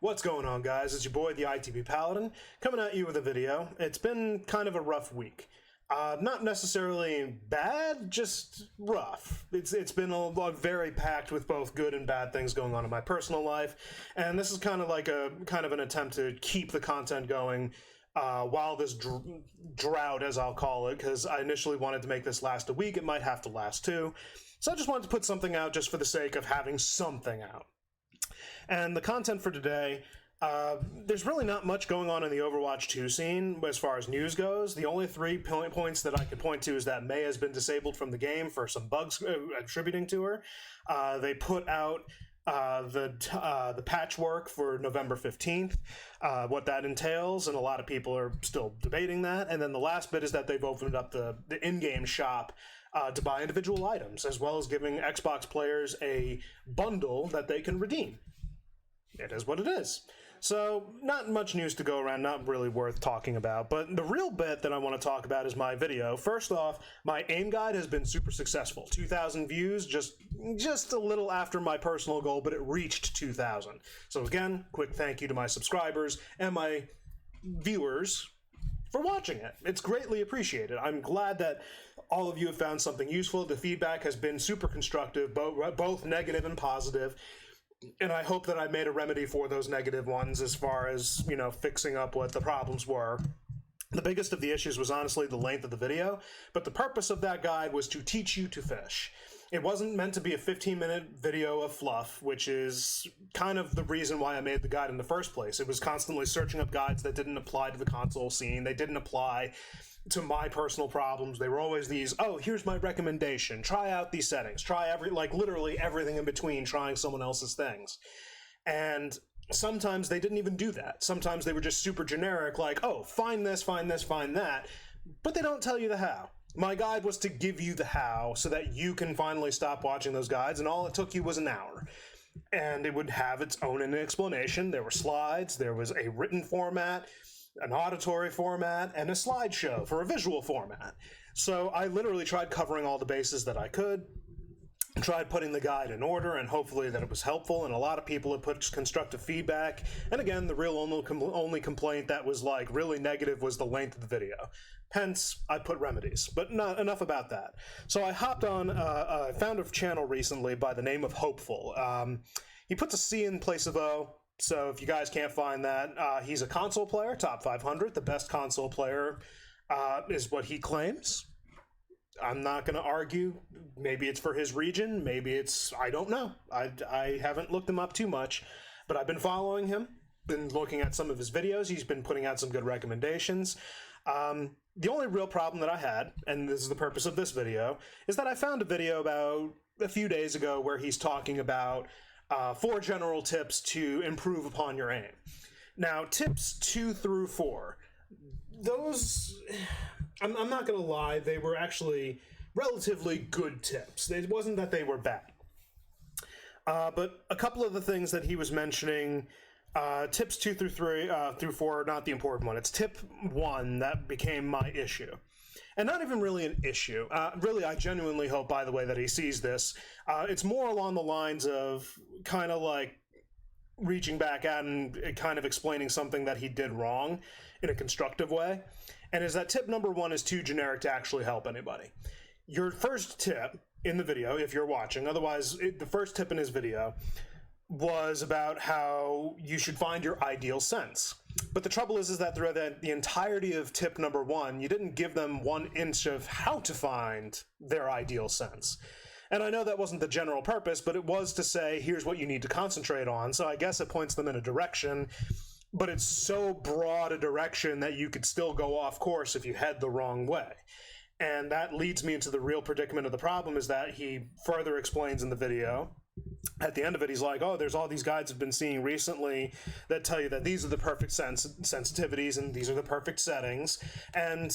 What's going on, guys? It's your boy, the ITB Paladin, coming at you with a video. It's been kind of a rough week. Not necessarily bad, just rough. It's been a very packed with both good and bad things going on in my personal life, and this is kind of like an attempt to keep the content going while this drought, as I'll call it, because I initially wanted to make this last a week. It might have to last two. So I just wanted to put something out just for the sake of having something out. And the content for today, there's really not much going on in the Overwatch 2 scene as far as news goes. The only 3 points that I could point to is that Mei has been disabled from the game for some bugs attributing to her. They put out the patchwork for November 15th, what that entails, and a lot of people are still debating that. And then the last bit is that they've opened up the in-game shop to buy individual items, as well as giving Xbox players a bundle that they can redeem. It is what it is. So, not much news to go around, not really worth talking about, but the real bit that I want to talk about is my video. First off, my aim guide has been super successful. 2,000 views, just a little after my personal goal, but it reached 2,000. So again, quick thank you to my subscribers and my viewers for watching it. It's greatly appreciated. I'm glad that all of you have found something useful. The feedback has been super constructive, both negative and positive. And I hope that I made a remedy for those negative ones as far as, fixing up what the problems were. The biggest of the issues was honestly the length of the video, but the purpose of that guide was to teach you to fish. It wasn't meant to be a 15-minute video of fluff, which is kind of the reason why I made the guide in the first place. It was constantly searching up guides that didn't apply to the console scene. They didn't apply to my personal problems. They were always these, oh, here's my recommendation. Try out these settings. Try literally everything in between trying someone else's things. And sometimes they didn't even do that. Sometimes they were just super generic, like, oh, find this, find this, find that. But they don't tell you the how. My guide was to give you the how so that you can finally stop watching those guides, and all it took you was an hour. And it would have its own explanation. There were slides, there was a written format, an auditory format, and a slideshow for a visual format. So I literally tried covering all the bases that I could, tried putting the guide in order, and hopefully that it was helpful, and a lot of people have put constructive feedback. And again, the real only complaint that was really negative was the length of the video. Hence, I put remedies, but not enough about that. So I hopped on, I found a channel recently by the name of Hopeful. He puts a C in place of O. So if you guys can't find that, he's a console player, top 500, the best console player is what he claims. I'm not going to argue. Maybe it's for his region. Maybe it's, I don't know. I haven't looked him up too much, but I've been following him, been looking at some of his videos. He's been putting out some good recommendations. The only real problem that I had, and this is the purpose of this video, is that I found a video about a few days ago where he's talking about 4 general tips to improve upon your aim. Now, tips 2 through 4, those, I'm not going to lie, they were actually relatively good tips. It wasn't that they were bad. But a couple of the things that he was mentioning, tips 2 through 4 are not the important one. It's tip 1 that became my issue. And not even really an issue. Really, I genuinely hope, by the way, that he sees this. It's more along the lines of kind of like reaching back out and kind of explaining something that he did wrong in a constructive way. And is that tip number 1 is too generic to actually help anybody. Your first tip in the video, if you're watching, otherwise, the first tip in his video was about how you should find your ideal sense. But the trouble is that throughout the entirety of tip number 1, you didn't give them 1 inch of how to find their ideal sense. And I know that wasn't the general purpose, but it was to say, here's what you need to concentrate on. So I guess it points them in a direction, but it's so broad a direction that you could still go off course if you head the wrong way. And that leads me into the real predicament of the problem, is that he further explains in the video. At the end of it, he's like, oh, there's all these guides I've been seeing recently that tell you that these are the perfect sensitivities and these are the perfect settings. And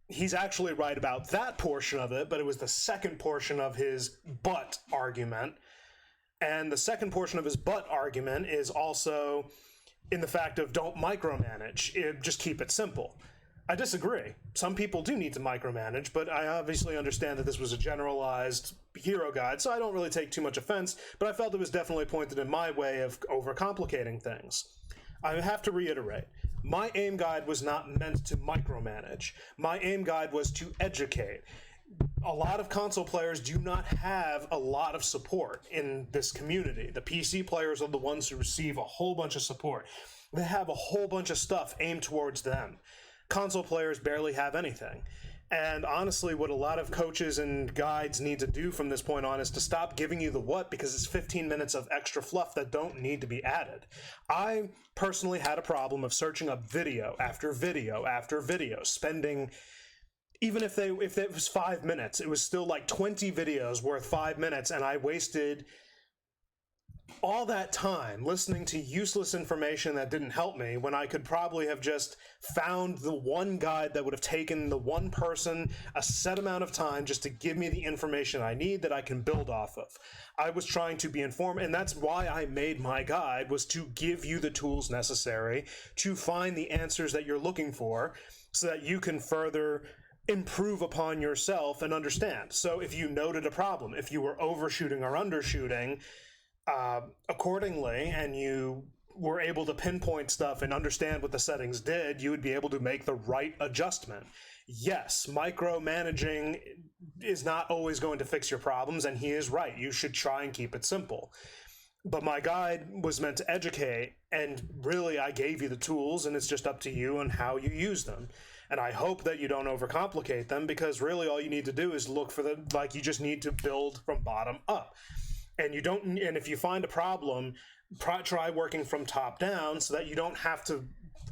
he's actually right about that portion of it, but it was the second portion of his but argument. And the second portion of his but argument is also in the fact of don't micromanage, just keep it simple. I disagree. Some people do need to micromanage, but I obviously understand that this was a generalized hero guide, so I don't really take too much offense, but I felt it was definitely pointed in my way of overcomplicating things. I have to reiterate, my aim guide was not meant to micromanage. My aim guide was to educate. A lot of console players do not have a lot of support in this community. The PC players are the ones who receive a whole bunch of support. They have a whole bunch of stuff aimed towards them. Console players barely have anything. And honestly, what a lot of coaches and guides need to do from this point on is to stop giving you the what, because it's 15 minutes of extra fluff that don't need to be added. I personally had a problem of searching up video after video after video, spending, even if it was 5 minutes, it was still like 20 videos worth 5 minutes, and I wasted all that time listening to useless information that didn't help me, when I could probably have just found the one guide that would have taken the one person a set amount of time just to give me the information I need that I can build off of. I was trying to be informed, and that's why I made my guide, was to give you the tools necessary to find the answers that you're looking for, so that you can further improve upon yourself and understand. So if you noted a problem, if you were overshooting or undershooting accordingly, and you were able to pinpoint stuff and understand what the settings did, you would be able to make the right adjustment. Yes, micromanaging is not always going to fix your problems, and he is right. You should try and keep it simple. But my guide was meant to educate, and really I gave you the tools, and it's just up to you on how you use them. And I hope that you don't overcomplicate them, because really all you need to do is look for you just need to build from bottom up. And if you find a problem, try working from top down, so that you don't have to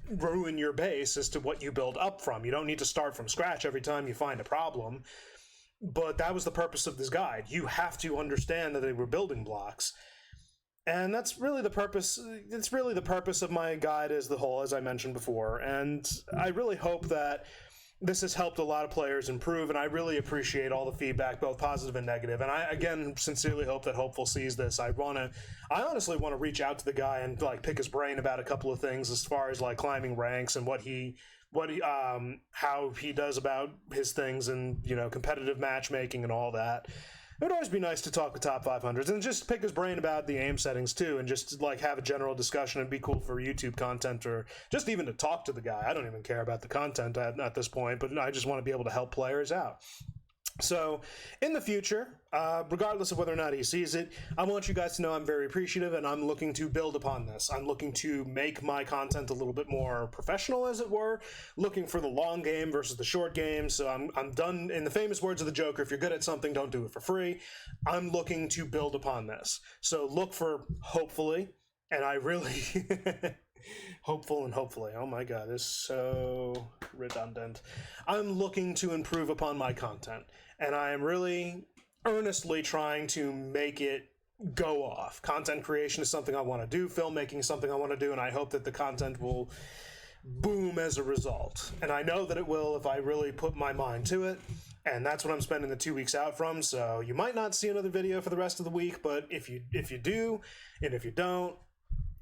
ruin your base as to what you build up from. You don't need to start from scratch every time you find a problem. But that was the purpose of this guide. You have to understand that they were building blocks. And that's really the purpose. It's really the purpose of my guide as the whole, as I mentioned before. And I really hope that this has helped a lot of players improve, and I really appreciate all the feedback, both positive and negative. And I, again, sincerely hope that Hopeful sees this. I honestly want to reach out to the guy and pick his brain about a couple of things, as far as climbing ranks and how he does about his things, and competitive matchmaking and all that. It would always be nice to talk with top 500s and just pick his brain about the aim settings too, and just have a general discussion. It'd be cool for YouTube content, or just even to talk to the guy. I don't even care about the content at this point, but I just want to be able to help players out. So in the future, regardless of whether or not he sees it, I want you guys to know I'm very appreciative, and I'm looking to build upon this. I'm looking to make my content a little bit more professional, as it were, looking for the long game versus the short game. So I'm done. In the famous words of the Joker, if you're good at something, don't do it for free. I'm looking to build upon this. So look for Hopefully, and I really Hopeful and Hopefully. Oh my god, this is so redundant. I'm looking to improve upon my content, and I am really earnestly trying to make it go off. Content creation is something I want to do. Filmmaking is something I want to do, and I hope that the content will boom as a result. And I know that it will if I really put my mind to it. And that's what I'm spending the 2 weeks out from. So you might not see another video for the rest of the week, but if you do, and if you don't,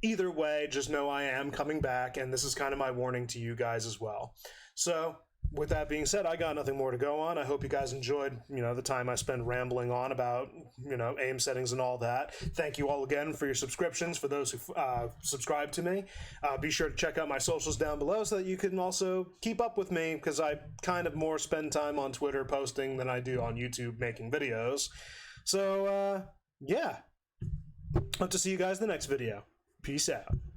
either way, just know I am coming back, and this is kind of my warning to you guys as well. So with that being said, I got nothing more to go on. I hope you guys enjoyed, the time I spent rambling on about, aim settings and all that. Thank you all again for your subscriptions, for those who subscribe to me. Be sure to check out my socials down below, so that you can also keep up with me, because I kind of more spend time on Twitter posting than I do on YouTube making videos. So, yeah. Hope to see you guys in the next video. Peace out.